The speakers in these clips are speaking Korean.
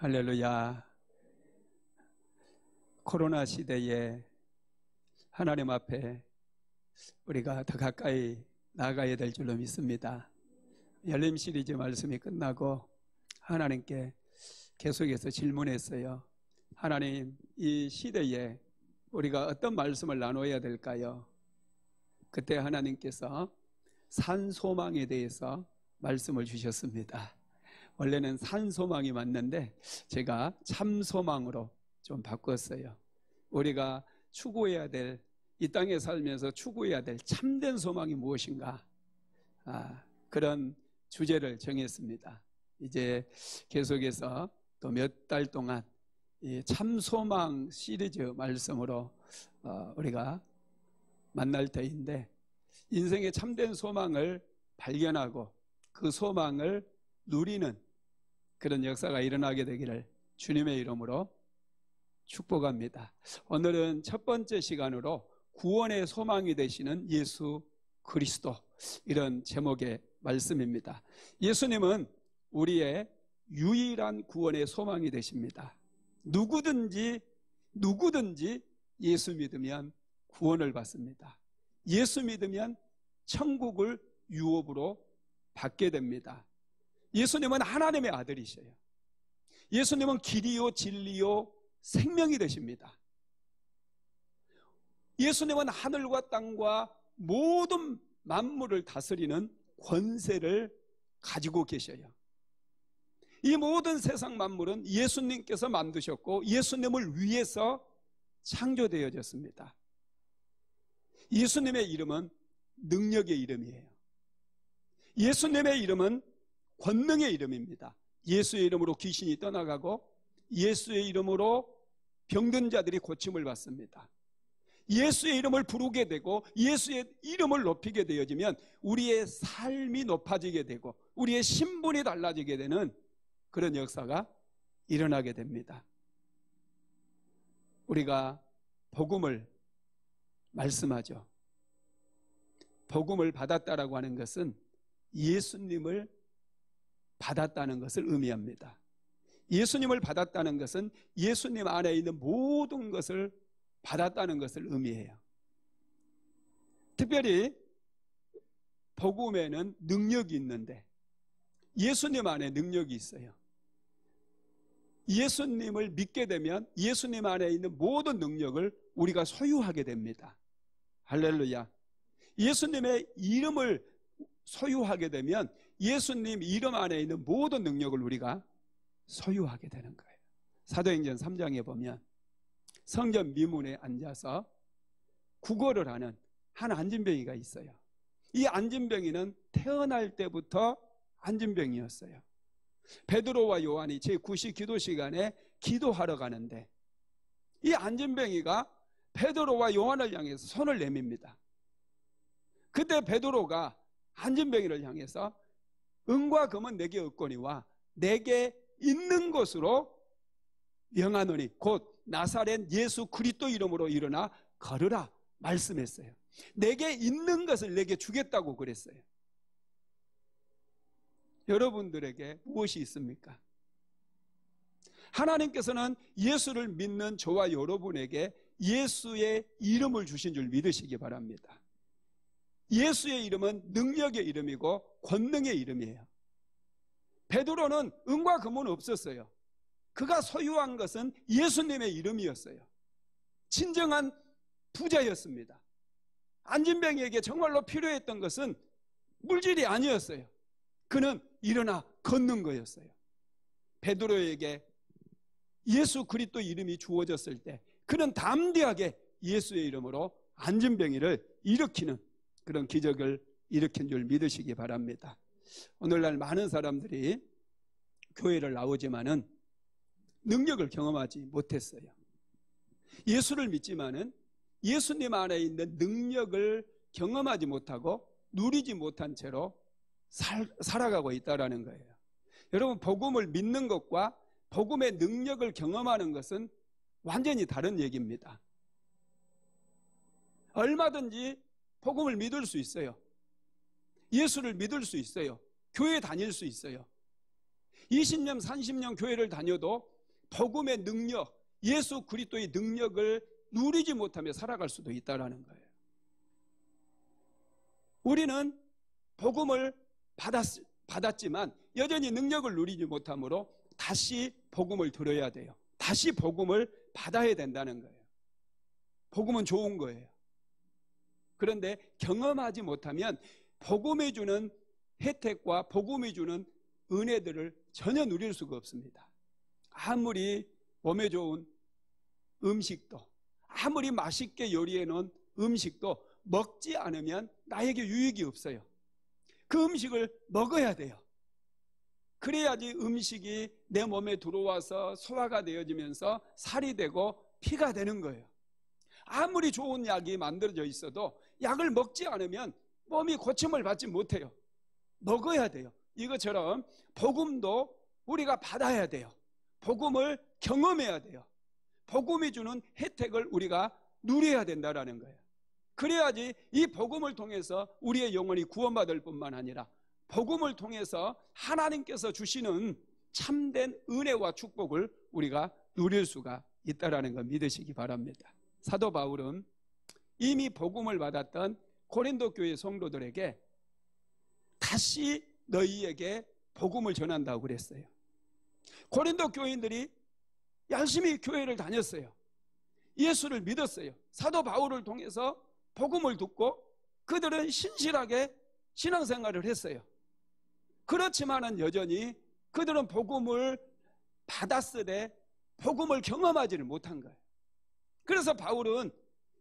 할렐루야. 코로나 시대에 하나님 앞에 우리가 더 가까이 나아가야 될 줄로 믿습니다. 열림 시리즈 말씀이 끝나고 하나님께 계속해서 질문했어요. 하나님, 이 시대에 우리가 어떤 말씀을 나눠야 될까요? 그때 하나님께서 산소망에 대해서 말씀을 주셨습니다. 원래는 산소망이 맞는데 제가 참소망으로 좀 바꿨어요. 우리가 추구해야 될, 이 땅에 살면서 추구해야 될 참된 소망이 무엇인가? 그런 주제를 정했습니다. 이제 계속해서 또 몇 달 동안 이 참소망 시리즈 말씀으로 우리가 만날 터인데, 인생의 참된 소망을 발견하고 그 소망을 누리는 그런 역사가 일어나게 되기를 주님의 이름으로 축복합니다. 오늘은 첫 번째 시간으로 구원의 소망이 되시는 예수 그리스도, 이런 제목의 말씀입니다. 예수님은 우리의 유일한 구원의 소망이 되십니다. 누구든지 예수 믿으면 구원을 받습니다. 예수 믿으면 천국을 유업으로 받게 됩니다. 예수님은 하나님의 아들이셔요. 예수님은 길이요 진리요 생명이 되십니다. 예수님은 하늘과 땅과 모든 만물을 다스리는 권세를 가지고 계셔요. 이 모든 세상 만물은 예수님께서 만드셨고 예수님을 위해서 창조되어졌습니다. 예수님의 이름은 능력의 이름이에요. 예수님의 이름은 권능의 이름입니다. 예수의 이름으로 귀신이 떠나가고 예수의 이름으로 병든 자들이 고침을 받습니다. 예수의 이름을 부르게 되고 예수의 이름을 높이게 되어지면 우리의 삶이 높아지게 되고 우리의 신분이 달라지게 되는 그런 역사가 일어나게 됩니다. 우리가 복음을 말씀하죠. 복음을 받았다라고 하는 것은 예수님을 받았다는 것을 의미합니다. 예수님을 받았다는 것은 예수님 안에 있는 모든 것을 받았다는 것을 의미해요. 특별히 복음에는 능력이 있는데 예수님 안에 능력이 있어요. 예수님을 믿게 되면 예수님 안에 있는 모든 능력을 우리가 소유하게 됩니다. 할렐루야. 예수님의 이름을 소유하게 되면 예수님 이름 안에 있는 모든 능력을 우리가 소유하게 되는 거예요. 사도행전 3장에 보면 성전 미문에 앉아서 구걸을 하는 한 안진뱅이가 있어요. 이 안진뱅이는 태어날 때부터 안진뱅이였어요. 베드로와 요한이 제9시 기도 시간에 기도하러 가는데 이 안진뱅이가 베드로와 요한을 향해서 손을 내밉니다. 그때 베드로가 안진뱅이를 향해서 은과 금은 내게 없거니와 내게 있는 것으로 명하노니 곧 나사렛 예수 그리스도 이름으로 일어나 걸으라 말씀했어요. 내게 있는 것을 내게 주겠다고 그랬어요. 여러분들에게 무엇이 있습니까? 하나님께서는 예수를 믿는 저와 여러분에게 예수의 이름을 주신 줄 믿으시기 바랍니다. 예수의 이름은 능력의 이름이고 권능의 이름이에요. 베드로는 은과 금은 없었어요. 그가 소유한 것은 예수님의 이름이었어요. 진정한 부자였습니다. 안진뱅이에게 정말로 필요했던 것은 물질이 아니었어요. 그는 일어나 걷는 거였어요. 베드로에게 예수 그리스도 이름이 주어졌을 때 그는 담대하게 예수의 이름으로 안진뱅이를 일으키는 그런 기적을 일으킨 줄 믿으시기 바랍니다. 오늘날 많은 사람들이 교회를 나오지만은 능력을 경험하지 못했어요. 예수를 믿지만은 예수님 안에 있는 능력을 경험하지 못하고 누리지 못한 채로 살아가고 있다는 거예요. 여러분, 복음을 믿는 것과 복음의 능력을 경험하는 것은 완전히 다른 얘기입니다. 얼마든지 복음을 믿을 수 있어요. 예수를 믿을 수 있어요. 교회 다닐 수 있어요. 20년, 30년 교회를 다녀도 복음의 능력, 예수 그리스도의 능력을 누리지 못하며 살아갈 수도 있다는 거예요. 우리는 복음을 받았지만 여전히 능력을 누리지 못하므로 다시 복음을 들어야 돼요. 다시 복음을 받아야 된다는 거예요. 복음은 좋은 거예요. 그런데 경험하지 못하면 복음이 주는 혜택과 복음이 주는 은혜들을 전혀 누릴 수가 없습니다. 아무리 몸에 좋은 음식도, 아무리 맛있게 요리해 놓은 음식도 먹지 않으면 나에게 유익이 없어요. 그 음식을 먹어야 돼요. 그래야지 음식이 내 몸에 들어와서 소화가 되어지면서 살이 되고 피가 되는 거예요. 아무리 좋은 약이 만들어져 있어도 약을 먹지 않으면 몸이 고침을 받지 못해요. 먹어야 돼요. 이것처럼 복음도 우리가 받아야 돼요. 복음을 경험해야 돼요. 복음이 주는 혜택을 우리가 누려야 된다는 거예요. 그래야지 이 복음을 통해서 우리의 영혼이 구원받을 뿐만 아니라 복음을 통해서 하나님께서 주시는 참된 은혜와 축복을 우리가 누릴 수가 있다는 걸 믿으시기 바랍니다. 사도 바울은 이미 복음을 받았던 고린도 교회 성도들에게 다시 너희에게 복음을 전한다고 그랬어요. 고린도 교인들이 열심히 교회를 다녔어요. 예수를 믿었어요. 사도 바울을 통해서 복음을 듣고 그들은 신실하게 신앙생활을 했어요. 그렇지만은 여전히 그들은 복음을 받았으되 복음을 경험하지를 못한 거예요. 그래서 바울은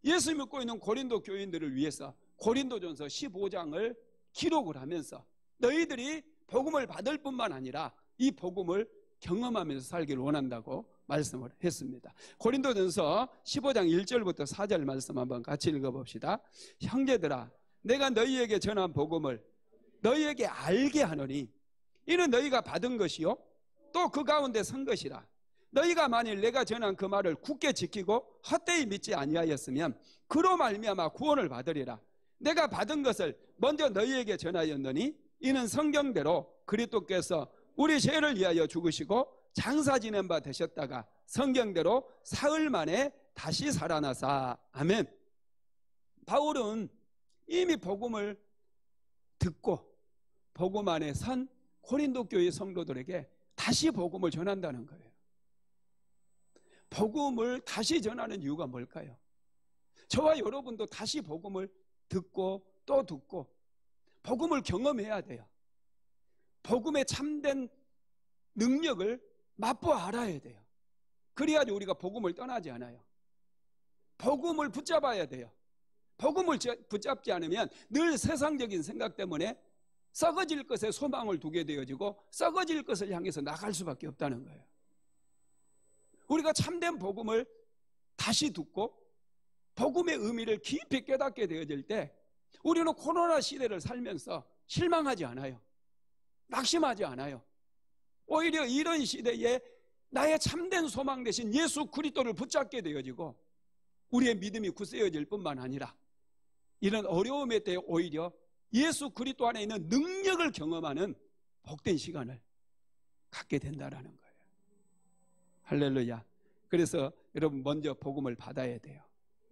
예수 믿고 있는 고린도 교인들을 위해서 고린도전서 15장을 기록을 하면서 너희들이 복음을 받을 뿐만 아니라 이 복음을 경험하면서 살기를 원한다고 말씀을 했습니다. 고린도전서 15장 1절부터 4절 말씀 한번 같이 읽어봅시다. 형제들아, 내가 너희에게 전한 복음을 너희에게 알게 하노니 이는 너희가 받은 것이요 또 그 가운데 선 것이라. 너희가 만일 내가 전한 그 말을 굳게 지키고 헛되이 믿지 아니하였으면 그로 말미암아 구원을 받으리라. 내가 받은 것을 먼저 너희에게 전하였노니 이는 성경대로 그리스도께서 우리 죄를 위하여 죽으시고 장사 지낸 바 되셨다가 성경대로 사흘 만에 다시 살아나사. 아멘. 바울은 이미 복음을 듣고 복음 안에 선 고린도 교회 성도들에게 다시 복음을 전한다는 거예요. 복음을 다시 전하는 이유가 뭘까요? 저와 여러분도 다시 복음을 듣고 또 듣고 복음을 경험해야 돼요. 복음의 참된 능력을 맛보 알아야 돼요. 그래야지 우리가 복음을 떠나지 않아요. 복음을 붙잡아야 돼요. 복음을 붙잡지 않으면 늘 세상적인 생각 때문에 썩어질 것에 소망을 두게 되어지고 썩어질 것을 향해서 나갈 수밖에 없다는 거예요. 우리가 참된 복음을 다시 듣고 복음의 의미를 깊이 깨닫게 되어질 때 우리는 코로나 시대를 살면서 실망하지 않아요. 낙심하지 않아요. 오히려 이런 시대에 나의 참된 소망 대신 예수 그리스도를 붙잡게 되어지고 우리의 믿음이 굳세어질 뿐만 아니라 이런 어려움의 때에 오히려 예수 그리스도 안에 있는 능력을 경험하는 복된 시간을 갖게 된다는 거예요. 할렐루야. 그래서 여러분 먼저 복음을 받아야 돼요.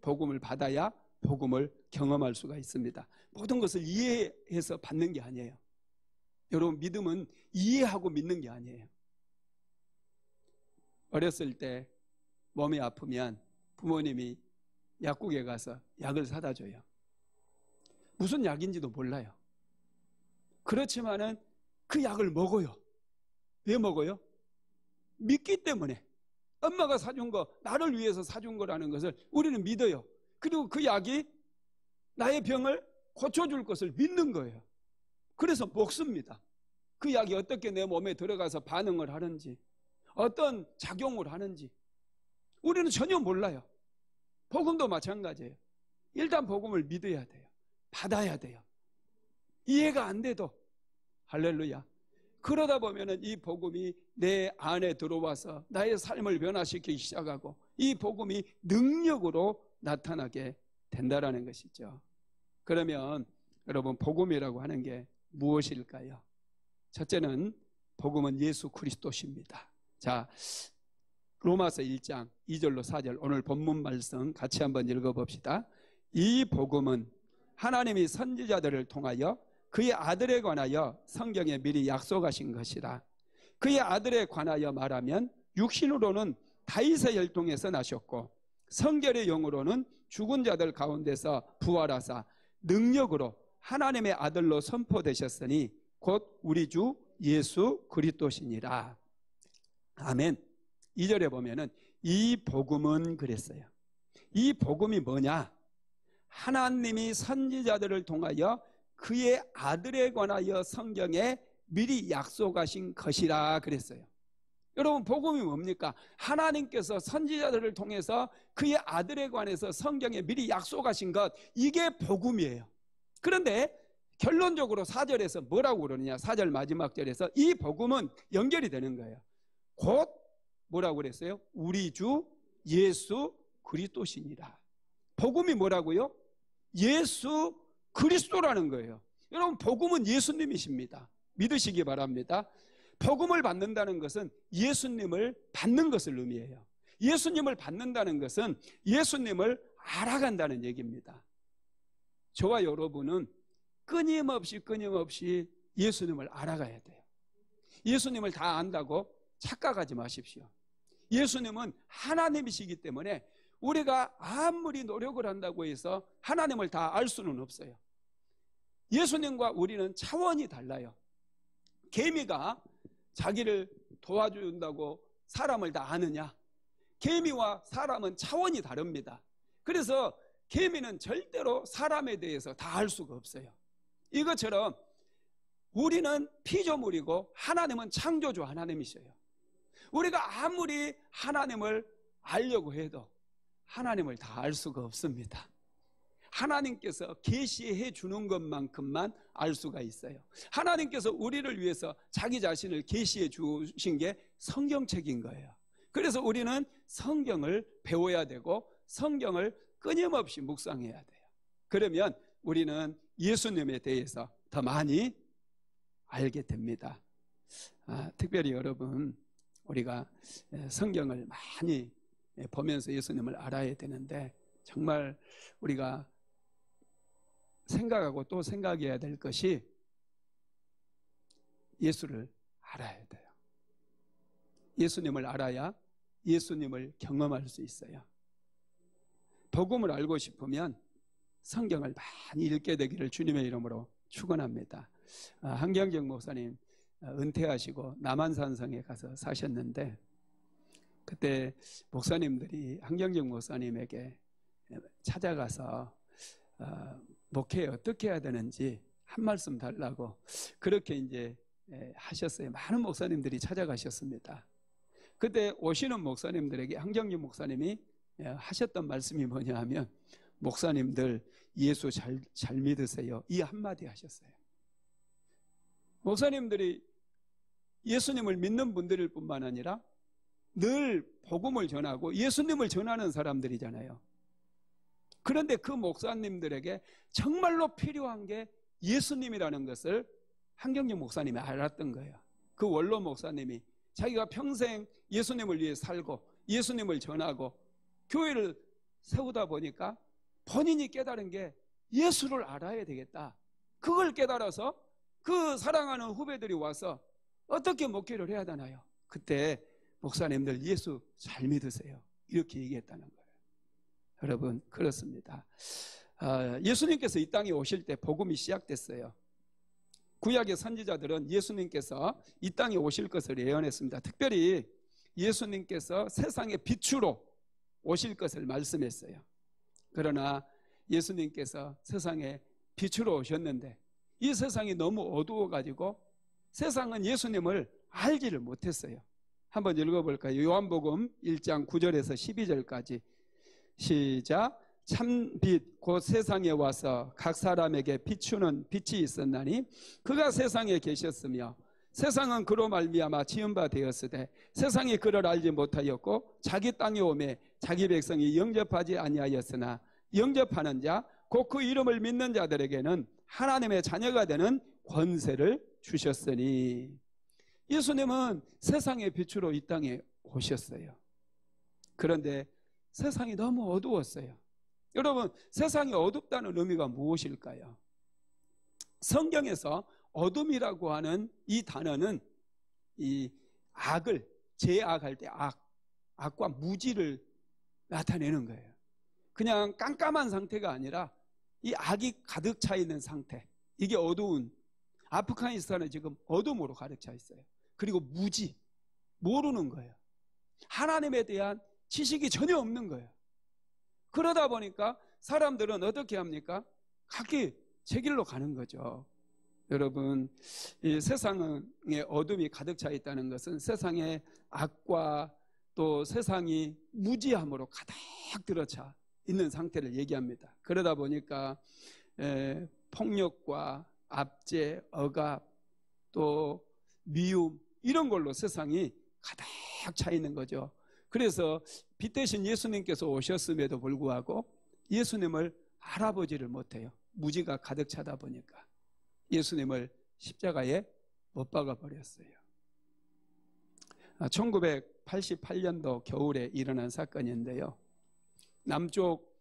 복음을 받아야 복음을 경험할 수가 있습니다. 모든 것을 이해해서 받는 게 아니에요. 여러분 믿음은 이해하고 믿는 게 아니에요. 어렸을 때 몸이 아프면 부모님이 약국에 가서 약을 사다 줘요. 무슨 약인지도 몰라요. 그렇지만은 그 약을 먹어요. 왜 먹어요? 믿기 때문에. 엄마가 사준 거, 나를 위해서 사준 거라는 것을 우리는 믿어요. 그리고 그 약이 나의 병을 고쳐줄 것을 믿는 거예요. 그래서 먹습니다. 그 약이 어떻게 내 몸에 들어가서 반응을 하는지, 어떤 작용을 하는지 우리는 전혀 몰라요. 복음도 마찬가지예요. 일단 복음을 믿어야 돼요. 받아야 돼요. 이해가 안 돼도 할렐루야. 그러다 보면은 이 복음이 내 안에 들어와서 나의 삶을 변화시키기 시작하고 이 복음이 능력으로 나타나게 된다라는 것이죠. 그러면 여러분 복음이라고 하는 게 무엇일까요? 첫째는 복음은 예수 그리스도십니다. 자, 로마서 1장 2절로 4절 오늘 본문 말씀 같이 한번 읽어봅시다. 이 복음은 하나님이 선지자들을 통하여 그의 아들에 관하여 성경에 미리 약속하신 것이라. 그의 아들에 관하여 말하면 육신으로는 다윗의 혈통에서 나셨고 성결의 영으로는 죽은 자들 가운데서 부활하사 능력으로 하나님의 아들로 선포되셨으니 곧 우리 주 예수 그리스도시니라. 아멘. 2절에 보면은 이 복음은 그랬어요. 이 복음이 뭐냐? 하나님이 선지자들을 통하여 그의 아들에 관하여 성경에 미리 약속하신 것이라 그랬어요. 여러분, 복음이 뭡니까? 하나님께서 선지자들을 통해서 그의 아들에 관해서 성경에 미리 약속하신 것, 이게 복음이에요. 그런데 결론적으로 4절에서 뭐라고 그러느냐? 4절 마지막 절에서 이 복음은 연결이 되는 거예요. 곧 뭐라고 그랬어요? 우리 주 예수 그리스도시니라. 복음이 뭐라고요? 예수 그리스도라는 거예요. 여러분, 복음은 예수님이십니다. 믿으시기 바랍니다. 복음을 받는다는 것은 예수님을 받는 것을 의미해요. 예수님을 받는다는 것은 예수님을 알아간다는 얘기입니다. 저와 여러분은 끊임없이 예수님을 알아가야 돼요. 예수님을 다 안다고 착각하지 마십시오. 예수님은 하나님이시기 때문에 우리가 아무리 노력을 한다고 해서 하나님을 다 알 수는 없어요. 예수님과 우리는 차원이 달라요. 개미가 자기를 도와준다고 사람을 다 아느냐? 개미와 사람은 차원이 다릅니다. 그래서 개미는 절대로 사람에 대해서 다 알 수가 없어요. 이것처럼 우리는 피조물이고 하나님은 창조주 하나님이셔요. 우리가 아무리 하나님을 알려고 해도 하나님을 다 알 수가 없습니다. 하나님께서 계시해 주는 것만큼만 알 수가 있어요. 하나님께서 우리를 위해서 자기 자신을 계시해 주신 게 성경책인 거예요. 그래서 우리는 성경을 배워야 되고 성경을 끊임없이 묵상해야 돼요. 그러면 우리는 예수님에 대해서 더 많이 알게 됩니다. 특별히 여러분, 우리가 성경을 많이 보면서 예수님을 알아야 되는데, 정말 우리가 생각하고 또 생각해야 될 것이 예수를 알아야 돼요. 예수님을 알아야 예수님을 경험할 수 있어요. 복음을 알고 싶으면 성경을 많이 읽게 되기를 주님의 이름으로 축원합니다. 한경정 목사님 은퇴하시고 남한산성에 가서 사셨는데, 그때 목사님들이 한경정 목사님에게 찾아가서 목회 어떻게 해야 되는지 한 말씀 달라고 그렇게 이제 하셨어요. 많은 목사님들이 찾아가셨습니다. 그때 오시는 목사님들에게 한경정 목사님이 하셨던 말씀이 뭐냐 하면, 목사님들 예수 잘 믿으세요, 이 한마디 하셨어요. 목사님들이 예수님을 믿는 분들일 뿐만 아니라 늘 복음을 전하고 예수님을 전하는 사람들이잖아요. 그런데 그 목사님들에게 정말로 필요한 게 예수님이라는 것을 한경정 목사님이 알았던 거예요. 그 원로 목사님이 자기가 평생 예수님을 위해 살고 예수님을 전하고 교회를 세우다 보니까 본인이 깨달은 게 예수를 알아야 되겠다. 그걸 깨달아서 그 사랑하는 후배들이 와서 어떻게 목회를 해야 되나요? 그때 목사님들 예수 잘 믿으세요, 이렇게 얘기했다는 거예요. 여러분, 그렇습니다. 예수님께서 이 땅에 오실 때 복음이 시작됐어요. 구약의 선지자들은 예수님께서 이 땅에 오실 것을 예언했습니다. 특별히 예수님께서 세상의 빛으로 오실 것을 말씀했어요. 그러나 예수님께서 세상에 빛으로 오셨는데 이 세상이 너무 어두워가지고 세상은 예수님을 알지를 못했어요. 한번 읽어볼까요? 요한복음 1장 9절에서 12절까지 시작. 참빛 곧 세상에 와서 각 사람에게 비추는 빛이 있었나니 그가 세상에 계셨으며 세상은 그로 말미암아 지은 바 되었으되 세상이 그를 알지 못하였고 자기 땅에 오매 자기 백성이 영접하지 아니하였으나 영접하는 자 곧 그 이름을 믿는 자들에게는 하나님의 자녀가 되는 권세를 주셨으니, 예수님은 세상의 빛으로 이 땅에 오셨어요. 그런데 세상이 너무 어두웠어요. 여러분, 세상이 어둡다는 의미가 무엇일까요? 성경에서 어둠이라고 하는 이 단어는 이 악을, 제악할 때 악과 무지를 나타내는 거예요. 그냥 깜깜한 상태가 아니라 이 악이 가득 차 있는 상태. 이게 어두운, 아프가니스탄은 지금 어둠으로 가득 차 있어요. 그리고 무지, 모르는 거예요. 하나님에 대한 지식이 전혀 없는 거예요. 그러다 보니까 사람들은 어떻게 합니까? 각기 제 길로 가는 거죠. 여러분, 이 세상에 어둠이 가득 차 있다는 것은 세상의 악과 또 세상이 무지함으로 가득 들어차 있는 상태를 얘기합니다. 그러다 보니까 폭력과 압제, 억압, 또 미움 이런 걸로 세상이 가득 차 있는 거죠. 그래서 빛 대신 예수님께서 오셨음에도 불구하고 예수님을 알아보지를 못해요. 무지가 가득 차다 보니까 예수님을 십자가에 못 박아 버렸어요. 1988년도 겨울에 일어난 사건인데요. 남쪽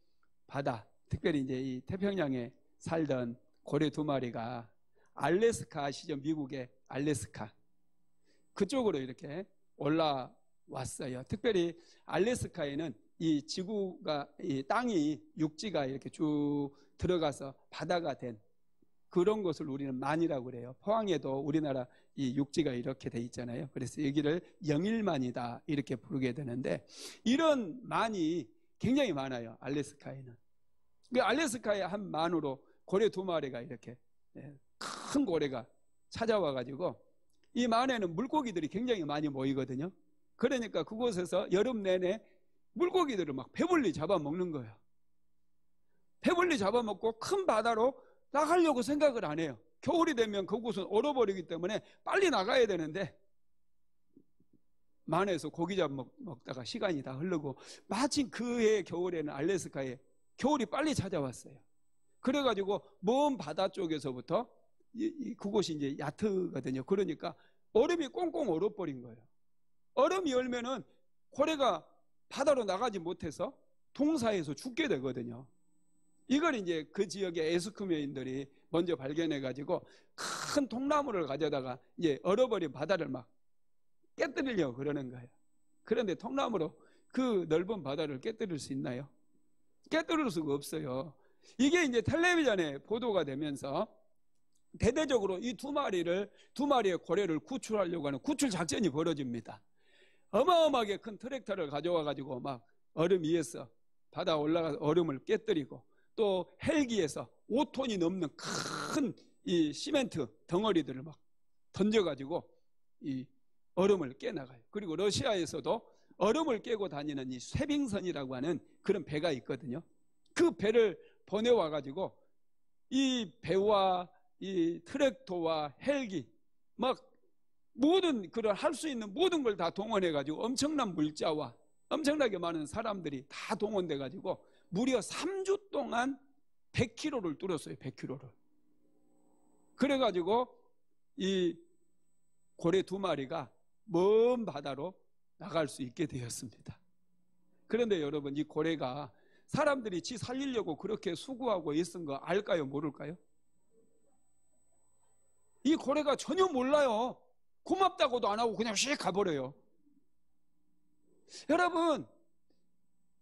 바다, 특별히 이제 이 태평양에 살던 고래 두 마리가 알래스카 아시죠? 미국의 알래스카 그쪽으로 이렇게 올라왔어요. 특별히 알래스카에는 이 지구가, 이 땅이, 육지가 이렇게 쭉 들어가서 바다가 된 그런 것을 우리는 만이라고 그래요. 포항에도 우리나라 이 육지가 이렇게 돼 있잖아요. 그래서 여기를 영일만이다 이렇게 부르게 되는데 이런 만이 굉장히 많아요. 알래스카에는. 그 알래스카의 한 만으로 고래 두 마리가 이렇게 큰 고래가 찾아와 가지고 이 만에는 물고기들이 굉장히 많이 모이거든요. 그러니까 그곳에서 여름 내내 물고기들을 막 배불리 잡아먹는 거예요. 배불리 잡아먹고 큰 바다로 나가려고 생각을 안 해요. 겨울이 되면 그곳은 얼어버리기 때문에 빨리 나가야 되는데 만에서 고기 잡아먹다가 시간이 다 흐르고 마침 그해 겨울에는 알래스카에 겨울이 빨리 찾아왔어요. 그래가지고 먼 바다 쪽에서부터 그곳이 이제 얕거든요. 그러니까 얼음이 꽁꽁 얼어버린 거예요. 얼음이 얼면은 고래가 바다로 나가지 못해서 동사에서 죽게 되거든요. 이걸 이제 그 지역의 에스키모인들이 먼저 발견해가지고 큰 통나무를 가져다가 이제 얼어버린 바다를 막 깨뜨리려고 그러는 거예요. 그런데 통나무로 그 넓은 바다를 깨뜨릴 수 있나요? 깨뜨릴 수가 없어요. 이게 이제 텔레비전에 보도가 되면서 대대적으로 이 두 마리의 고래를 구출하려고 하는 구출 작전이 벌어집니다. 어마어마하게 큰 트랙터를 가져와 가지고 막 얼음 위에서 바다 올라가서 얼음을 깨뜨리고 또 헬기에서 5톤이 넘는 큰 이 시멘트 덩어리들을 막 던져가지고 이 얼음을 깨나가요. 그리고 러시아에서도 얼음을 깨고 다니는 이 쇠빙선이라고 하는 그런 배가 있거든요. 그 배를 보내와가지고 이 배와 이 트랙터와 헬기 막 모든 그런 할 수 있는 모든 걸 다 동원해가지고 엄청난 물자와 엄청나게 많은 사람들이 다 동원돼가지고 무려 3주 동안 100km를 뚫었어요. 100km를. 그래가지고 이 고래 두 마리가 먼 바다로 나갈 수 있게 되었습니다. 그런데 여러분, 이 고래가 사람들이 지 살리려고 그렇게 수고하고 애쓴 거 알까요? 모를까요? 이 고래가 전혀 몰라요. 고맙다고도 안 하고 그냥 씩 가버려요. 여러분,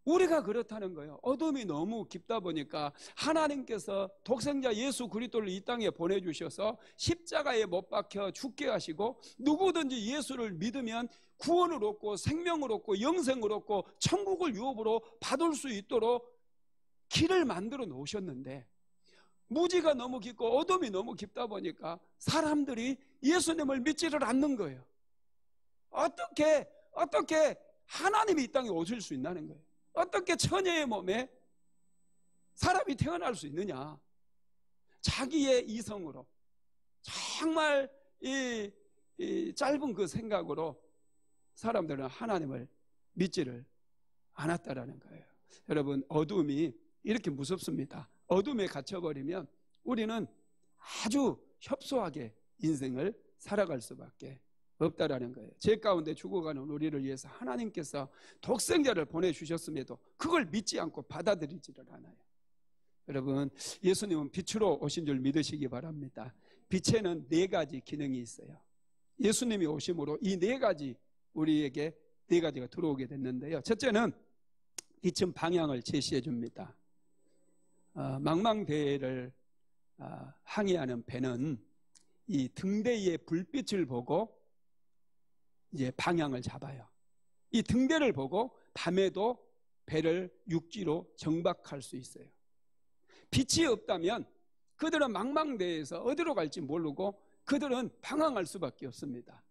우리가 그렇다는 거예요. 어둠이 너무 깊다 보니까 하나님께서 독생자 예수 그리스도를 이 땅에 보내주셔서 십자가에 못 박혀 죽게 하시고 누구든지 예수를 믿으면 구원을 얻고 생명을 얻고 영생을 얻고 천국을 유업으로 받을 수 있도록 길을 만들어 놓으셨는데 무지가 너무 깊고 어둠이 너무 깊다 보니까 사람들이 예수님을 믿지를 않는 거예요. 어떻게 하나님이 이 땅에 오실 수 있다는 거예요. 어떻게 처녀의 몸에 사람이 태어날 수 있느냐. 자기의 이성으로 정말 이 짧은 그 생각으로 사람들은 하나님을 믿지를 않았다라는 거예요. 여러분, 어둠이 이렇게 무섭습니다. 어둠에 갇혀버리면 우리는 아주 협소하게 인생을 살아갈 수밖에 없다라는 거예요. 죄 가운데 죽어가는 우리를 위해서 하나님께서 독생자를 보내주셨음에도 그걸 믿지 않고 받아들이지를 않아요. 여러분, 예수님은 빛으로 오신 줄 믿으시기 바랍니다. 빛에는 4가지 기능이 있어요. 예수님이 오심으로 이 4가지 우리에게 4가지가 들어오게 됐는데요. 첫째는 빛은 방향을 제시해 줍니다. 망망대해를 항해하는 배는 이 등대의 불빛을 보고 이제 방향을 잡아요. 이 등대를 보고 밤에도 배를 육지로 정박할 수 있어요. 빛이 없다면 그들은 망망대해에서 어디로 갈지 모르고 그들은 방황할 수밖에 없습니다.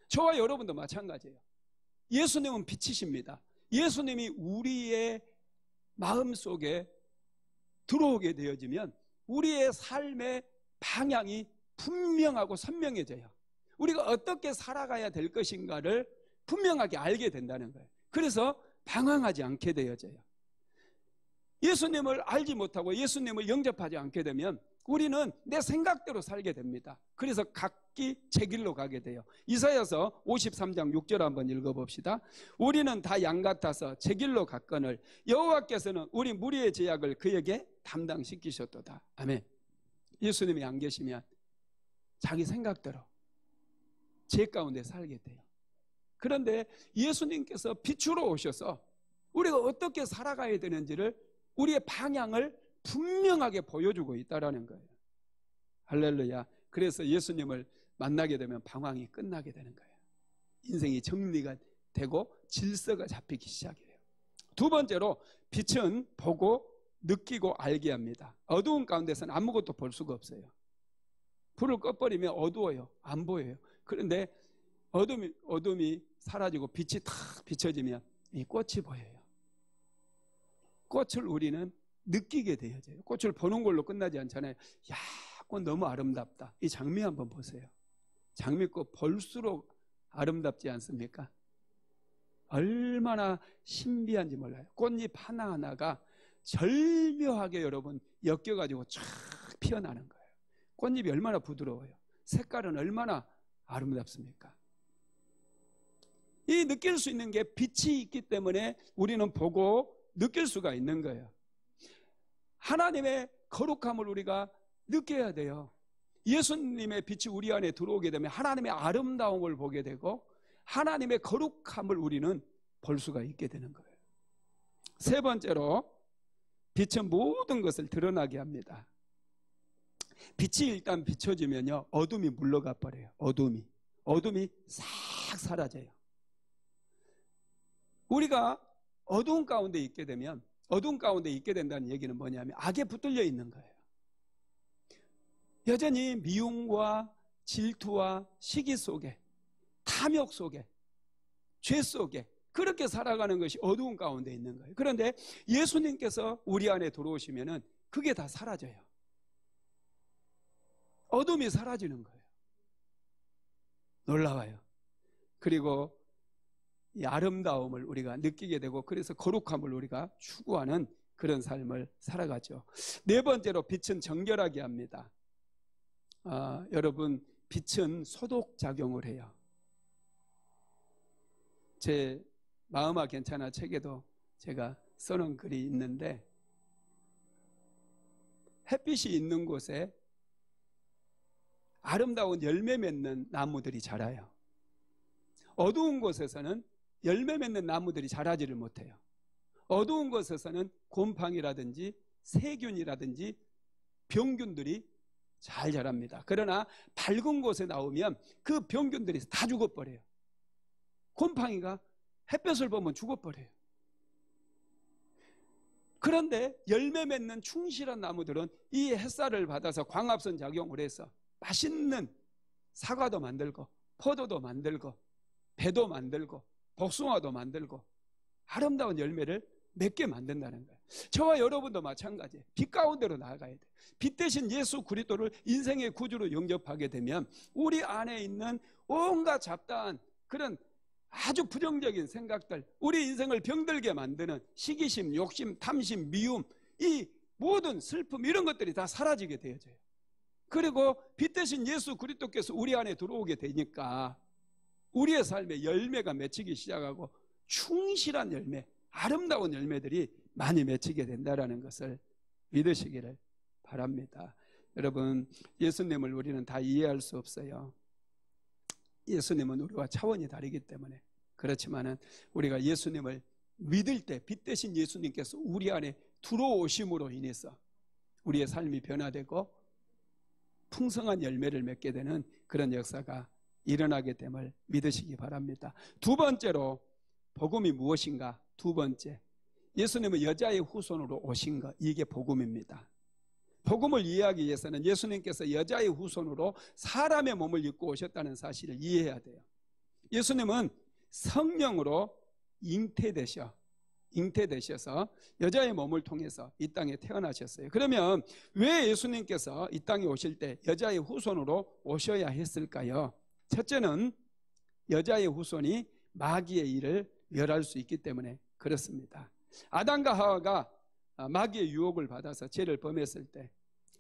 저와 여러분도 마찬가지예요. 예수님은 빛이십니다. 예수님이 우리의 마음속에 들어오게 되어지면 우리의 삶의 방향이 분명하고 선명해져요. 우리가 어떻게 살아가야 될 것인가를 분명하게 알게 된다는 거예요. 그래서 방황하지 않게 되어져요. 예수님을 알지 못하고 예수님을 영접하지 않게 되면 우리는 내 생각대로 살게 됩니다. 그래서 각기 제 길로 가게 돼요. 이사야서 53장 6절 한번 읽어봅시다. 우리는 다 양 같아서 제 길로 갔거늘 여호와께서는 우리 무리의 죄악을 그에게 담당시키셨도다. 아멘. 예수님이 안 계시면 자기 생각대로 죄 가운데 살게 돼요. 그런데 예수님께서 빛으로 오셔서 우리가 어떻게 살아가야 되는지를 우리의 방향을 분명하게 보여주고 있다는 거예요. 할렐루야. 그래서 예수님을 만나게 되면 방황이 끝나게 되는 거예요. 인생이 정리가 되고 질서가 잡히기 시작해요. 두 번째로 빛은 보고 느끼고 알게 합니다. 어두운 가운데서는 아무것도 볼 수가 없어요. 불을 꺼버리면 어두워요. 안 보여요. 그런데 어둠이 사라지고 빛이 탁 비춰지면 이 꽃이 보여요. 꽃을 우리는 느끼게 되어져요. 꽃을 보는 걸로 끝나지 않잖아요. 야, 꽃 너무 아름답다. 이 장미 한번 보세요. 장미꽃 볼수록 아름답지 않습니까? 얼마나 신비한지 몰라요. 꽃잎 하나하나가 절묘하게 여러분 엮여가지고 쫙 피어나는 거예요. 꽃잎이 얼마나 부드러워요. 색깔은 얼마나 아름답습니까? 이 느낄 수 있는 게 빛이 있기 때문에 우리는 보고 느낄 수가 있는 거예요. 하나님의 거룩함을 우리가 느껴야 돼요. 예수님의 빛이 우리 안에 들어오게 되면 하나님의 아름다움을 보게 되고 하나님의 거룩함을 우리는 볼 수가 있게 되는 거예요. 세 번째로 빛은 모든 것을 드러나게 합니다. 빛이 일단 비춰지면요 어둠이 물러가 버려요. 어둠이 싹 사라져요. 우리가 어두운 가운데 있게 되면 어두운 가운데 있게 된다는 얘기는 뭐냐면 악에 붙들려 있는 거예요. 여전히 미움과 질투와 시기 속에 탐욕 속에 죄 속에 그렇게 살아가는 것이 어두운 가운데 있는 거예요. 그런데 예수님께서 우리 안에 들어오시면은 그게 다 사라져요. 어둠이 사라지는 거예요. 놀라워요. 그리고 이 아름다움을 우리가 느끼게 되고 그래서 거룩함을 우리가 추구하는 그런 삶을 살아가죠. 네 번째로 빛은 정결하게 합니다. 여러분 빛은 소독작용을 해요. 제 마음아 괜찮아 책에도 제가 써놓은 글이 있는데 햇빛이 있는 곳에 아름다운 열매 맺는 나무들이 자라요. 어두운 곳에서는 열매 맺는 나무들이 자라지를 못해요. 어두운 곳에서는 곰팡이라든지 세균이라든지 병균들이 잘 자랍니다. 그러나 밝은 곳에 나오면 그 병균들이 다 죽어버려요. 곰팡이가 햇볕을 보면 죽어버려요. 그런데 열매 맺는 충실한 나무들은 이 햇살을 받아서 광합선 작용을 해서 맛있는 사과도 만들고 포도도 만들고 배도 만들고 복숭아도 만들고 아름다운 열매를 맺게 만든다는 거예요. 저와 여러분도 마찬가지예요. 빛 가운데로 나아가야 돼요. 빛 대신 예수 그리스도를 인생의 구주로 영접하게 되면 우리 안에 있는 온갖 잡다한 그런 아주 부정적인 생각들, 우리 인생을 병들게 만드는 시기심, 욕심, 탐심, 미움, 이 모든 슬픔 이런 것들이 다 사라지게 되어져요. 그리고 빛 대신 예수 그리스도께서 우리 안에 들어오게 되니까 우리의 삶에 열매가 맺히기 시작하고 충실한 열매, 아름다운 열매들이 많이 맺히게 된다는 것을 믿으시기를 바랍니다. 여러분, 예수님을 우리는 다 이해할 수 없어요. 예수님은 우리와 차원이 다르기 때문에. 그렇지만은 우리가 예수님을 믿을 때 빛 대신 예수님께서 우리 안에 들어오심으로 인해서 우리의 삶이 변화되고 풍성한 열매를 맺게 되는 그런 역사가 일어나게 됨을 믿으시기 바랍니다. 두 번째로 복음이 무엇인가? 두 번째, 예수님은 여자의 후손으로 오신 것, 이게 복음입니다. 복음을 이해하기 위해서는 예수님께서 여자의 후손으로 사람의 몸을 입고 오셨다는 사실을 이해해야 돼요. 예수님은 성령으로 잉태되셔서 여자의 몸을 통해서 이 땅에 태어나셨어요. 그러면 왜 예수님께서 이 땅에 오실 때 여자의 후손으로 오셔야 했을까요? 첫째는 여자의 후손이 마귀의 일을 멸할 수 있기 때문에 그렇습니다. 아담과 하와가 마귀의 유혹을 받아서 죄를 범했을 때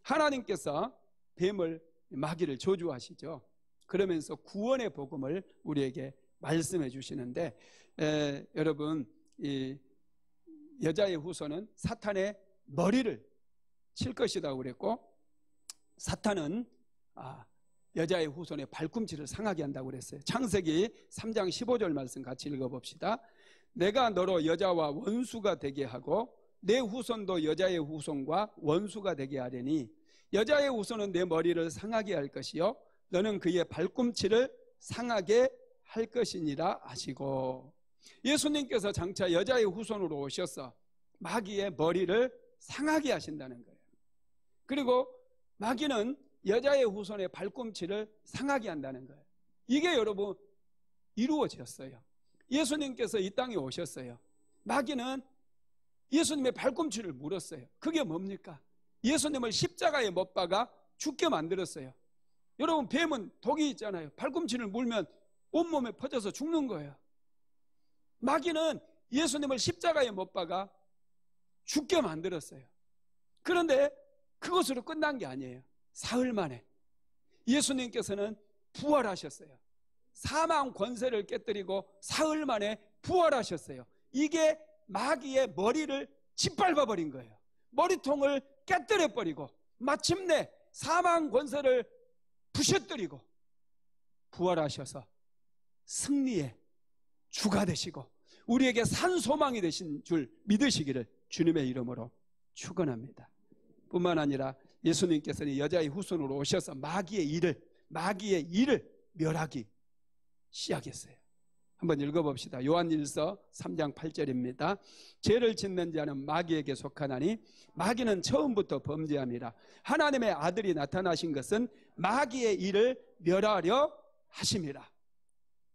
하나님께서 마귀를 저주하시죠. 그러면서 구원의 복음을 우리에게 말씀해 주시는데, 여러분, 이 여자의 후손은 사탄의 머리를 칠 것이라고 그랬고, 사탄은 여자의 후손의 발꿈치를 상하게 한다고 그랬어요. 창세기 3장 15절 말씀 같이 읽어봅시다. 내가 너로 여자와 원수가 되게 하고 내 후손도 여자의 후손과 원수가 되게 하려니 여자의 후손은 내 머리를 상하게 할 것이요 너는 그의 발꿈치를 상하게 할 것이니라 하시고, 예수님께서 장차 여자의 후손으로 오셔서 마귀의 머리를 상하게 하신다는 거예요. 그리고 마귀는 여자의 후손의 발꿈치를 상하게 한다는 거예요. 이게 여러분 이루어졌어요. 예수님께서 이 땅에 오셨어요. 마귀는 예수님의 발꿈치를 물었어요. 그게 뭡니까? 예수님을 십자가에 못 박아 죽게 만들었어요. 여러분, 뱀은 독이 있잖아요. 발꿈치를 물면 온몸에 퍼져서 죽는 거예요. 마귀는 예수님을 십자가에 못 박아 죽게 만들었어요. 그런데 그것으로 끝난 게 아니에요. 사흘 만에 예수님께서는 부활하셨어요. 사망 권세를 깨뜨리고 사흘 만에 부활하셨어요. 이게 마귀의 머리를 짓밟아 버린 거예요. 머리통을 깨뜨려 버리고 마침내 사망 권세를 부셔뜨리고 부활하셔서 승리의 주가 되시고 우리에게 산 소망이 되신 줄 믿으시기를 주님의 이름으로 축원합니다. 뿐만 아니라 예수님께서는 여자의 후손으로 오셔서 마귀의 일을 멸하기 시작했어요. 한번 읽어봅시다. 요한일서 3장 8절입니다. 죄를 짓는 자는 마귀에게 속하나니 마귀는 처음부터 범죄함이라. 하나님의 아들이 나타나신 것은 마귀의 일을 멸하려 하심이라.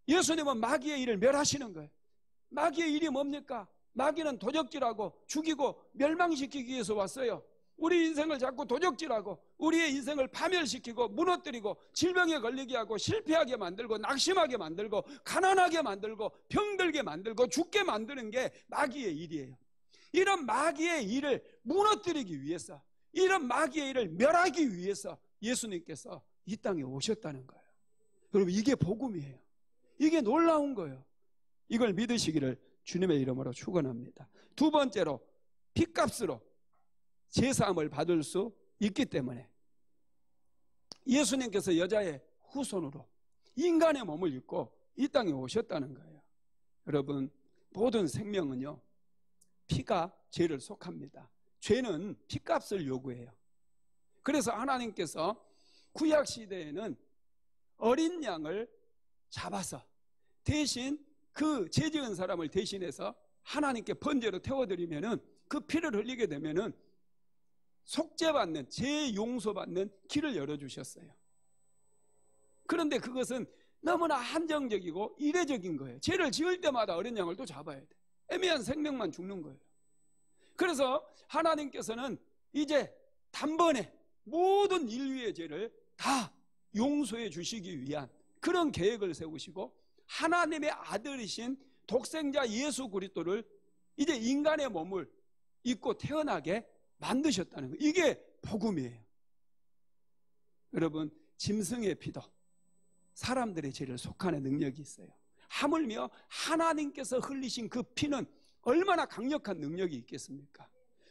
예수님은 마귀의 일을 멸하시는 거예요. 마귀의 일이 뭡니까? 마귀는 도적질하고 죽이고 멸망시키기 위해서 왔어요. 우리 인생을 자꾸 도적질하고 우리의 인생을 파멸시키고 무너뜨리고 질병에 걸리게 하고 실패하게 만들고 낙심하게 만들고 가난하게 만들고 병들게 만들고 죽게 만드는 게 마귀의 일이에요. 이런 마귀의 일을 무너뜨리기 위해서, 이런 마귀의 일을 멸하기 위해서 예수님께서 이 땅에 오셨다는 거예요. 여러분, 이게 복음이에요. 이게 놀라운 거예요. 이걸 믿으시기를 주님의 이름으로 축원합니다. 두 번째로, 핏값으로 제사함을 받을 수 있기 때문에 예수님께서 여자의 후손으로 인간의 몸을 입고 이 땅에 오셨다는 거예요. 여러분, 모든 생명은요, 피가 죄를 속합니다. 죄는 핏값을 요구해요. 그래서 하나님께서 구약 시대에는 어린 양을 잡아서 대신 그 죄 지은 사람을 대신해서 하나님께 번제로 태워드리면은 그 피를 흘리게 되면은 속죄받는, 죄 용서받는 길을 열어주셨어요. 그런데 그것은 너무나 한정적이고 이례적인 거예요. 죄를 지을 때마다 어린 양을 또 잡아야 돼. 애매한 생명만 죽는 거예요. 그래서 하나님께서는 이제 단번에 모든 인류의 죄를 다 용서해 주시기 위한 그런 계획을 세우시고 하나님의 아들이신 독생자 예수 그리스도를 이제 인간의 몸을 입고 태어나게 만드셨다는 거예요. 이게 복음이에요. 여러분, 짐승의 피도 사람들의 죄를 속하는 능력이 있어요. 하물며 하나님께서 흘리신 그 피는 얼마나 강력한 능력이 있겠습니까?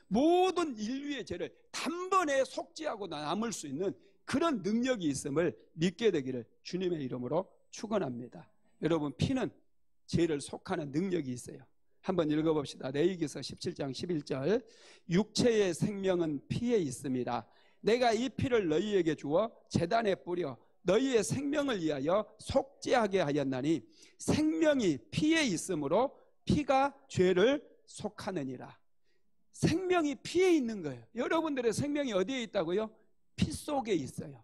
모든 인류의 죄를 단번에 속죄하고 남을 수 있는 그런 능력이 있음을 믿게 되기를 주님의 이름으로 축원합니다. 여러분, 피는 죄를 속하는 능력이 있어요. 한번 읽어봅시다. 레위기서 17장 11절. 육체의 생명은 피에 있습니다. 내가 이 피를 너희에게 주어 제단에 뿌려 너희의 생명을 위하여 속죄하게 하였나니 생명이 피에 있으므로 피가 죄를 속하느니라. 생명이 피에 있는 거예요. 여러분들의 생명이 어디에 있다고요? 피 속에 있어요.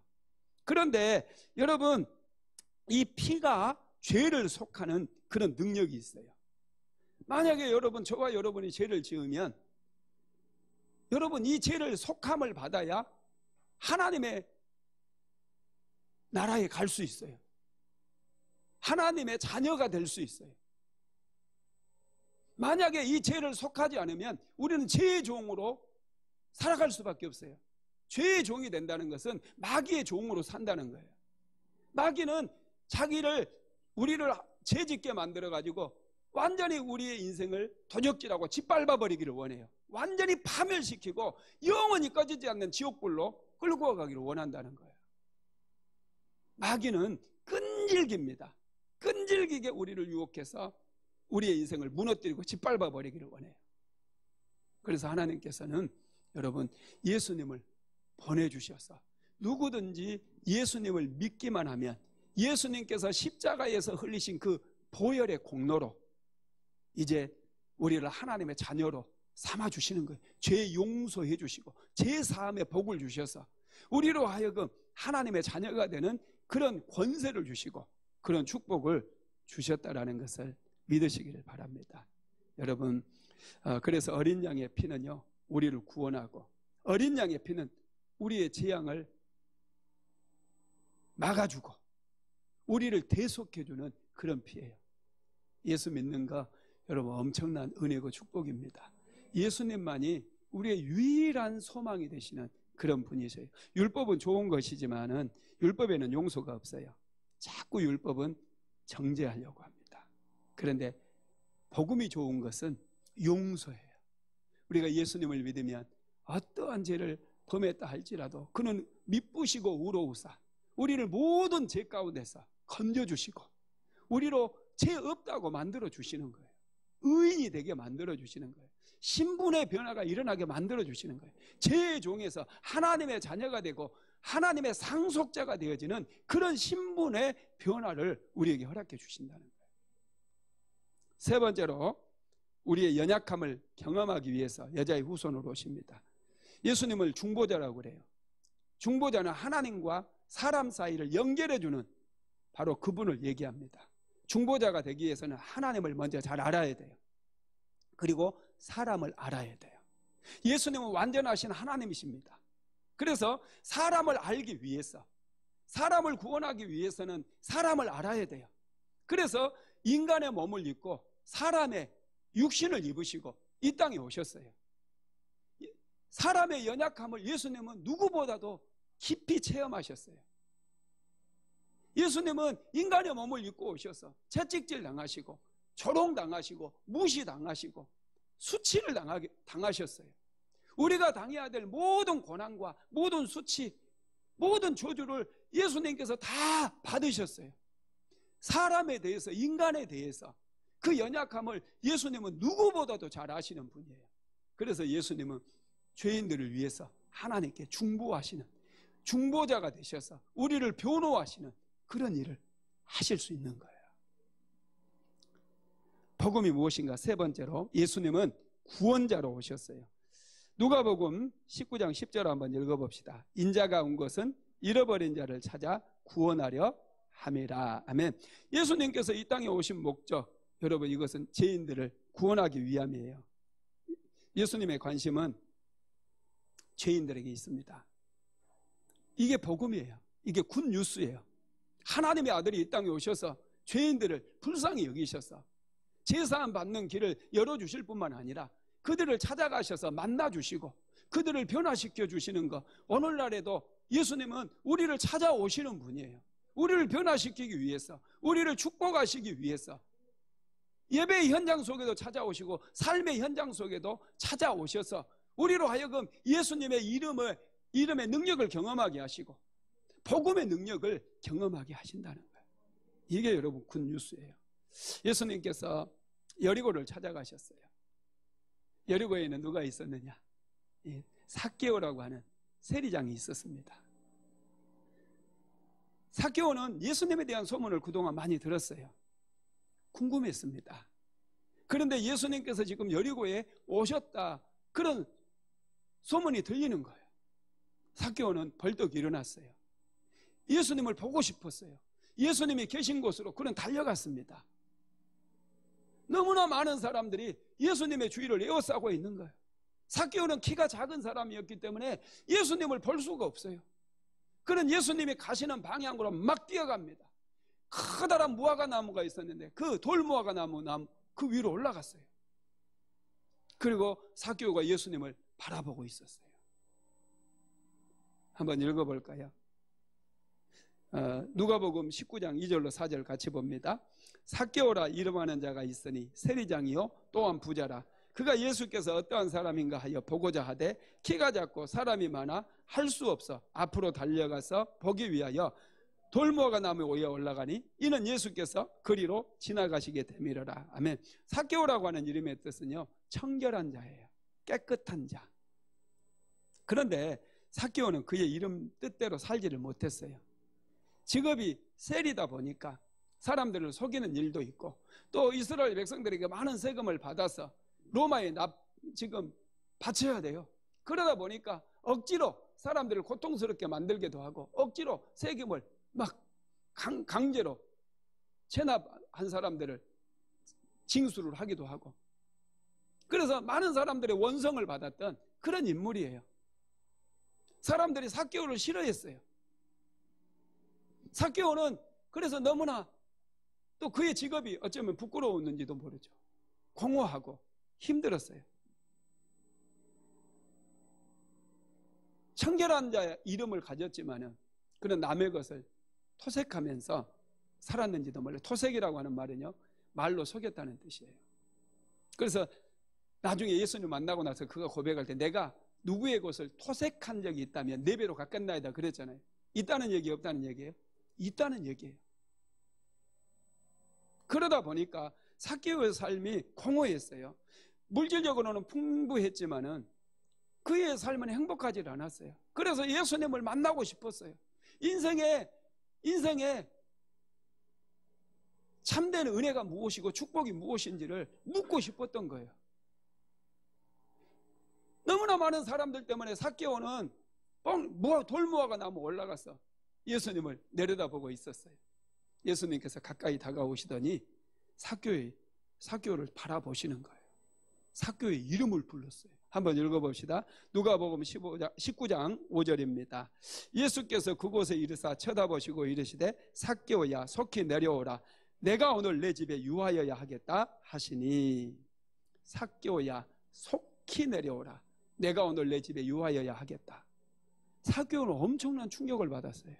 그런데 여러분, 이 피가 죄를 속하는 그런 능력이 있어요. 만약에 여러분, 저와 여러분이 죄를 지으면 여러분 이 죄를 속함을 받아야 하나님의 나라에 갈 수 있어요. 하나님의 자녀가 될 수 있어요. 만약에 이 죄를 속하지 않으면 우리는 죄의 종으로 살아갈 수밖에 없어요. 죄의 종이 된다는 것은 마귀의 종으로 산다는 거예요. 마귀는 우리를 죄짓게 만들어가지고 완전히 우리의 인생을 도적질하고 짓밟아 버리기를 원해요. 완전히 파멸시키고 영원히 꺼지지 않는 지옥불로 끌고 가기를 원한다는 거예요. 마귀는 끈질깁니다. 끈질기게 우리를 유혹해서 우리의 인생을 무너뜨리고 짓밟아 버리기를 원해요. 그래서 하나님께서는 여러분 예수님을 보내주셔서 누구든지 예수님을 믿기만 하면 예수님께서 십자가에서 흘리신 그 보혈의 공로로 이제 우리를 하나님의 자녀로 삼아주시는 거예요. 죄 용서해 주시고 죄 사함의 복을 주셔서 우리로 하여금 하나님의 자녀가 되는 그런 권세를 주시고 그런 축복을 주셨다라는 것을 믿으시기를 바랍니다. 여러분, 그래서 어린 양의 피는요 우리를 구원하고 어린 양의 피는 우리의 재앙을 막아주고 우리를 대속해주는 그런 피예요. 예수 믿는 거 여러분 엄청난 은혜고 축복입니다. 예수님만이 우리의 유일한 소망이 되시는 그런 분이세요. 율법은 좋은 것이지만은 율법에는 용서가 없어요. 자꾸 율법은 정죄하려고 합니다. 그런데 복음이 좋은 것은 용서예요. 우리가 예수님을 믿으면 어떠한 죄를 범했다 할지라도 그는 미쁘시고 의로우사 우리를 모든 죄 가운데서 건져주시고 우리로 죄 없다고 만들어 주시는 거예요. 의인이 되게 만들어 주시는 거예요. 신분의 변화가 일어나게 만들어 주시는 거예요. 죄의 종에서 하나님의 자녀가 되고 하나님의 상속자가 되어지는 그런 신분의 변화를 우리에게 허락해 주신다는 거예요. 세 번째로 우리의 연약함을 경험하기 위해서 여자의 후손으로 오십니다. 예수님을 중보자라고 그래요. 중보자는 하나님과 사람 사이를 연결해주는 바로 그분을 얘기합니다. 중보자가 되기 위해서는 하나님을 먼저 잘 알아야 돼요. 그리고 사람을 알아야 돼요. 예수님은 완전하신 하나님이십니다. 그래서 사람을 알기 위해서 사람을 구원하기 위해서는 사람을 알아야 돼요. 그래서 인간의 몸을 입고 사람의 육신을 입으시고 이 땅에 오셨어요. 사람의 연약함을 예수님은 누구보다도 깊이 체험하셨어요. 예수님은 인간의 몸을 입고 오셔서 채찍질 당하시고 조롱당하시고 무시당하시고 수치를 당하셨어요. 우리가 당해야 될 모든 고난과 모든 수치, 모든 저주를 예수님께서 다 받으셨어요. 사람에 대해서, 인간에 대해서 그 연약함을 예수님은 누구보다도 잘 아시는 분이에요. 그래서 예수님은 죄인들을 위해서 하나님께 중보하시는 중보자가 되셔서 우리를 변호하시는 그런 일을 하실 수 있는 거예요. 복음이 무엇인가? 세 번째로 예수님은 구원자로 오셨어요. 누가복음 19장 10절 한번 읽어봅시다. 인자가 온 것은 잃어버린 자를 찾아 구원하려 함이라. 아멘. 예수님께서 이 땅에 오신 목적, 여러분 이것은 죄인들을 구원하기 위함이에요. 예수님의 관심은 죄인들에게 있습니다. 이게 복음이에요. 이게 굿뉴스예요. 하나님의 아들이 이 땅에 오셔서 죄인들을 불쌍히 여기셔서 제사함 받는 길을 열어주실 뿐만 아니라 그들을 찾아가셔서 만나주시고 그들을 변화시켜 주시는 것, 오늘날에도 예수님은 우리를 찾아오시는 분이에요. 우리를 변화시키기 위해서, 우리를 축복하시기 위해서 예배의 현장 속에도 찾아오시고 삶의 현장 속에도 찾아오셔서 우리로 하여금 예수님의 이름의 능력을 경험하게 하시고 복음의 능력을 경험하게 하신다는 거예요. 이게 여러분 굿뉴스예요. 예수님께서 여리고를 찾아가셨어요. 여리고에는 누가 있었느냐? 삭개오라고 하는 세리장이 있었습니다. 삭개오는 예수님에 대한 소문을 그동안 많이 들었어요. 궁금했습니다. 그런데 예수님께서 지금 여리고에 오셨다, 그런 소문이 들리는 거예요. 삭개오는 벌떡 일어났어요. 예수님을 보고 싶었어요. 예수님이 계신 곳으로 그는 달려갔습니다. 너무나 많은 사람들이 예수님의 주위를 에워싸고 있는 거예요. 삭개오는 키가 작은 사람이었기 때문에 예수님을 볼 수가 없어요. 그는 예수님이 가시는 방향으로 막 뛰어갑니다. 커다란 무화과 나무가 있었는데 그 돌무화과 나무 그 위로 올라갔어요. 그리고 삭개오가 예수님을 바라보고 있었어요. 한번 읽어볼까요? 누가복음 19장 2절로 4절 같이 봅니다. 삭개오라 이름하는 자가 있으니 세리장이요 또한 부자라. 그가 예수께서 어떠한 사람인가 하여 보고자 하되 키가 작고 사람이 많아 할 수 없어 앞으로 달려가서 보기 위하여 돌무화과 나무에 위에 올라가니 이는 예수께서 그리로 지나가시게 되밀어라. 아멘. 삭개오라고 하는 이름의 뜻은요, 청결한 자예요. 깨끗한 자. 그런데 삭개오는 그의 이름 뜻대로 살지를 못했어요. 직업이 세리다 보니까 사람들을 속이는 일도 있고 또 이스라엘 백성들에게 많은 세금을 받아서 로마에 지금 바쳐야 돼요. 그러다 보니까 억지로 사람들을 고통스럽게 만들기도 하고 억지로 세금을 막 강제로 체납한 사람들을 징수를 하기도 하고, 그래서 많은 사람들의 원성을 받았던 그런 인물이에요. 사람들이 삭개오를 싫어했어요. 삭개오는 그래서 너무나 또 그의 직업이 어쩌면 부끄러웠는지도 모르죠. 공허하고 힘들었어요. 청결한 자의 이름을 가졌지만은 그런 남의 것을 토색하면서 살았는지도 몰라요. 토색이라고 하는 말은요, 말로 속였다는 뜻이에요. 그래서 나중에 예수님 만나고 나서 그가 고백할 때 내가 누구의 것을 토색한 적이 있다면 4배로 갚겠나이다 그랬잖아요. 있다는 얘기 없다는 얘기예요? 있다는 얘기예요. 그러다 보니까 삭개오의 삶이 공허했어요. 물질적으로는 풍부했지만은 그의 삶은 행복하지 않았어요. 그래서 예수님을 만나고 싶었어요. 인생에 참된 은혜가 무엇이고 축복이 무엇인지를 묻고 싶었던 거예요. 너무나 많은 사람들 때문에 삭개오는 돌무화과 나무 올라가서 예수님을 내려다보고 있었어요. 예수님께서 가까이 다가오시더니 삭개오를 바라보시는 거예요. 삭개오의 이름을 불렀어요. 한번 읽어봅시다. 누가복음 19장 5절입니다. 예수께서 그곳에 이르사 쳐다보시고 이르시되 삭개오야 속히 내려오라. 내가 오늘 내 집에 유하여야 하겠다 하시니. 삭개오야 속히 내려오라. 내가 오늘 내 집에 유하여야 하겠다. 삭개오는 엄청난 충격을 받았어요.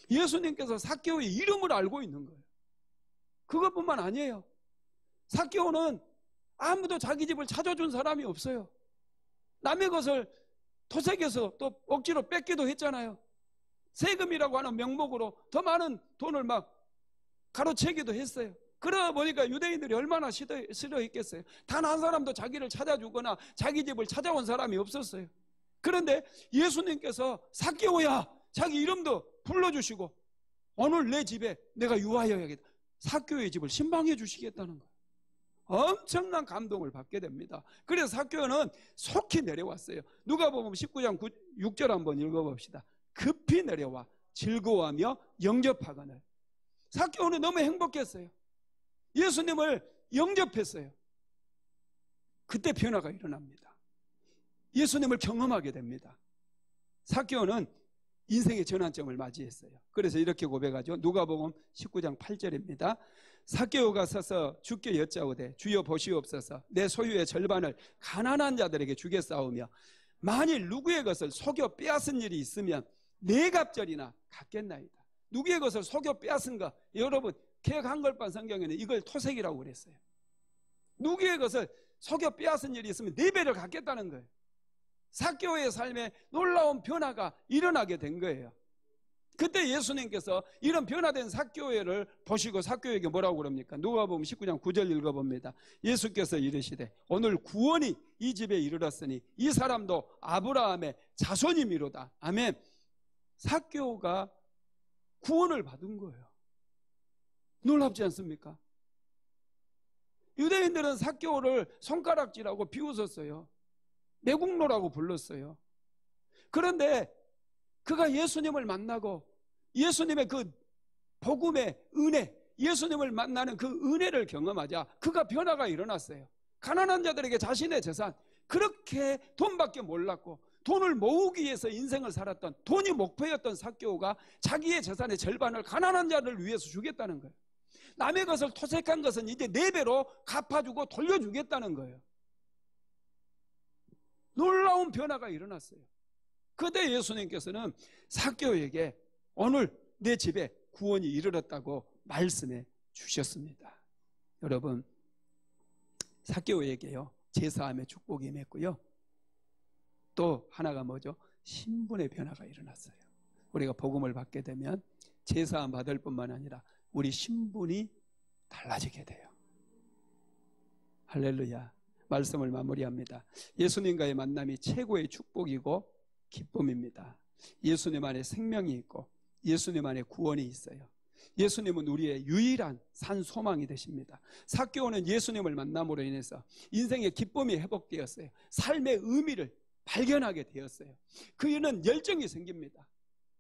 예수님께서 삭개오의 이름을 알고 있는 거예요. 그것뿐만 아니에요. 삭개오는 아무도 자기 집을 찾아준 사람이 없어요. 남의 것을 토색해서 또 억지로 뺏기도 했잖아요. 세금이라고 하는 명목으로 더 많은 돈을 막 가로채기도 했어요. 그러다 보니까 유대인들이 얼마나 싫어했겠어요. 단 한 사람도 자기를 찾아주거나 자기 집을 찾아온 사람이 없었어요. 그런데 예수님께서 삭개오야 자기 이름도 불러주시고 오늘 내 집에 내가 유하여야겠다. 삭개오의 집을 신방해 주시겠다는 거예요. 엄청난 감동을 받게 됩니다. 그래서 삭개오는 속히 내려왔어요. 누가복음 19장 6절 한번 읽어봅시다. 급히 내려와 즐거워하며 영접하거늘. 삭개오는 너무 행복했어요. 예수님을 영접했어요. 그때 변화가 일어납니다. 예수님을 경험하게 됩니다. 삭개오는 인생의 전환점을 맞이했어요. 그래서 이렇게 고백하죠. 누가복음 19장 8절입니다. 삭개오가 서서 주께 여짜오되 주여 보시옵소서 내 소유의 절반을 가난한 자들에게 주겠사오며 만일 누구의 것을 속여 빼앗은 일이 있으면 4갑절이나 갚겠나이다. 누구의 것을 속여 빼앗은가? 여러분, 개역 한글판 성경에는 이걸 토색이라고 그랬어요. 누구의 것을 속여 빼앗은 일이 있으면 4배를 갚겠다는 거예요. 삭개오의 삶에 놀라운 변화가 일어나게 된 거예요. 그때 예수님께서 이런 변화된 삭개오를 보시고 삭개오에게 뭐라고 그럽니까? 누가복음 19장 9절 읽어봅니다. 예수께서 이르시되 오늘 구원이 이 집에 이르렀으니 이 사람도 아브라함의 자손이미로다. 아멘. 삭개오가 구원을 받은 거예요. 놀랍지 않습니까? 유대인들은 삭개오를 손가락질하고 비웃었어요. 매국노라고 불렀어요. 그런데 그가 예수님을 만나고 예수님의 그 복음의 은혜, 예수님을 만나는 그 은혜를 경험하자 그가 변화가 일어났어요. 가난한 자들에게 자신의 재산, 그렇게 돈밖에 몰랐고 돈을 모으기 위해서 인생을 살았던, 돈이 목표였던 삭개오가 자기의 재산의 절반을 가난한 자를 위해서 주겠다는 거예요. 남의 것을 토색한 것은 이제 4배로 갚아주고 돌려주겠다는 거예요. 놀라운 변화가 일어났어요. 그때 예수님께서는 삭개오에게 오늘 내 집에 구원이 이르렀다고 말씀해 주셨습니다. 여러분, 삭개오에게요 제사함의 축복이 임했고요, 또 하나가 뭐죠? 신분의 변화가 일어났어요. 우리가 복음을 받게 되면 제사함 받을 뿐만 아니라 우리 신분이 달라지게 돼요. 할렐루야. 말씀을 마무리합니다. 예수님과의 만남이 최고의 축복이고 기쁨입니다. 예수님 안에 생명이 있고 예수님 안에 구원이 있어요. 예수님은 우리의 유일한 산 소망이 되십니다. 삭개오는 예수님을 만남으로 인해서 인생의 기쁨이 회복되었어요. 삶의 의미를 발견하게 되었어요. 그에는 열정이 생깁니다.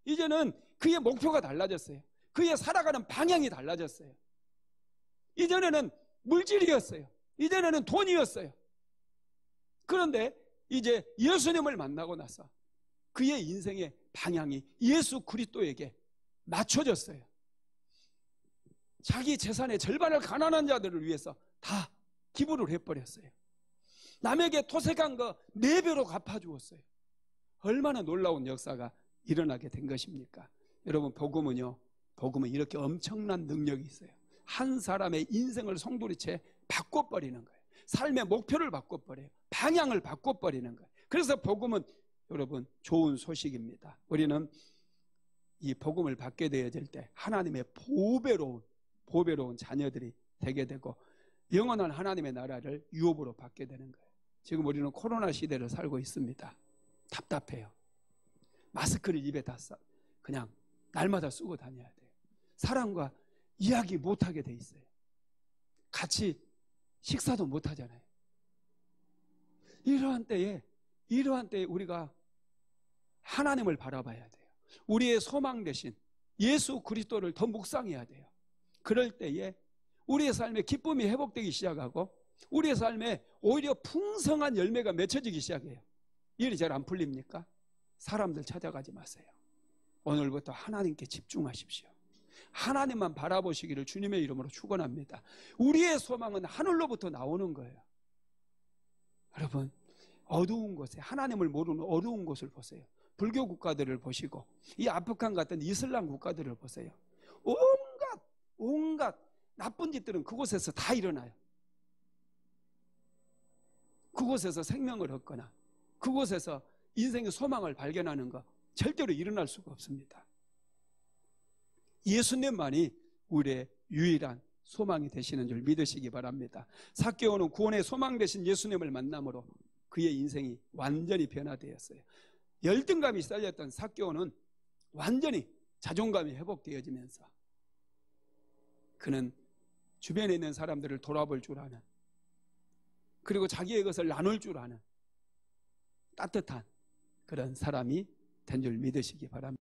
이제는 그의 목표가 달라졌어요. 그의 살아가는 방향이 달라졌어요. 이전에는 물질이었어요. 이전에는 돈이었어요. 그런데 이제 예수님을 만나고 나서 그의 인생의 방향이 예수 그리스도에게 맞춰졌어요. 자기 재산의 절반을 가난한 자들을 위해서 다 기부를 해버렸어요. 남에게 토색한 거 4배로 갚아주었어요. 얼마나 놀라운 역사가 일어나게 된 것입니까? 여러분, 복음은요, 복음은 이렇게 엄청난 능력이 있어요. 한 사람의 인생을 송두리째 바꿔버리는 거예요. 삶의 목표를 바꿔버려요. 방향을 바꿔버리는 거예요. 그래서 복음은 여러분 좋은 소식입니다. 우리는 이 복음을 받게 되어질 때 하나님의 보배로운 자녀들이 되게 되고 영원한 하나님의 나라를 유업으로 받게 되는 거예요. 지금 우리는 코로나 시대를 살고 있습니다. 답답해요. 마스크를 입에 다 그냥 날마다 쓰고 다녀야 돼요. 사람과 이야기 못하게 돼 있어요. 같이 식사도 못하잖아요. 이러한 때에 우리가 하나님을 바라봐야 돼요. 우리의 소망 대신 예수 그리스도를 더 묵상해야 돼요. 그럴 때에 우리의 삶에 기쁨이 회복되기 시작하고 우리의 삶에 오히려 풍성한 열매가 맺혀지기 시작해요. 일이 잘 안 풀립니까? 사람들 찾아가지 마세요. 오늘부터 하나님께 집중하십시오. 하나님만 바라보시기를 주님의 이름으로 축원합니다. 우리의 소망은 하늘로부터 나오는 거예요. 여러분, 어두운 곳에, 하나님을 모르는 어두운 곳을 보세요. 불교 국가들을 보시고 이 아프간 같은 이슬람 국가들을 보세요. 온갖 나쁜 짓들은 그곳에서 다 일어나요. 그곳에서 생명을 얻거나 그곳에서 인생의 소망을 발견하는 것 절대로 일어날 수가 없습니다. 예수님만이 우리의 유일한 소망이 되시는 줄 믿으시기 바랍니다. 삭개오는 구원의 소망 되신 예수님을 만남으로 그의 인생이 완전히 변화되었어요. 열등감이 쌓였던 삭개오는 완전히 자존감이 회복되어지면서 그는 주변에 있는 사람들을 돌아볼 줄 아는, 그리고 자기의 것을 나눌 줄 아는 따뜻한 그런 사람이 된 줄 믿으시기 바랍니다.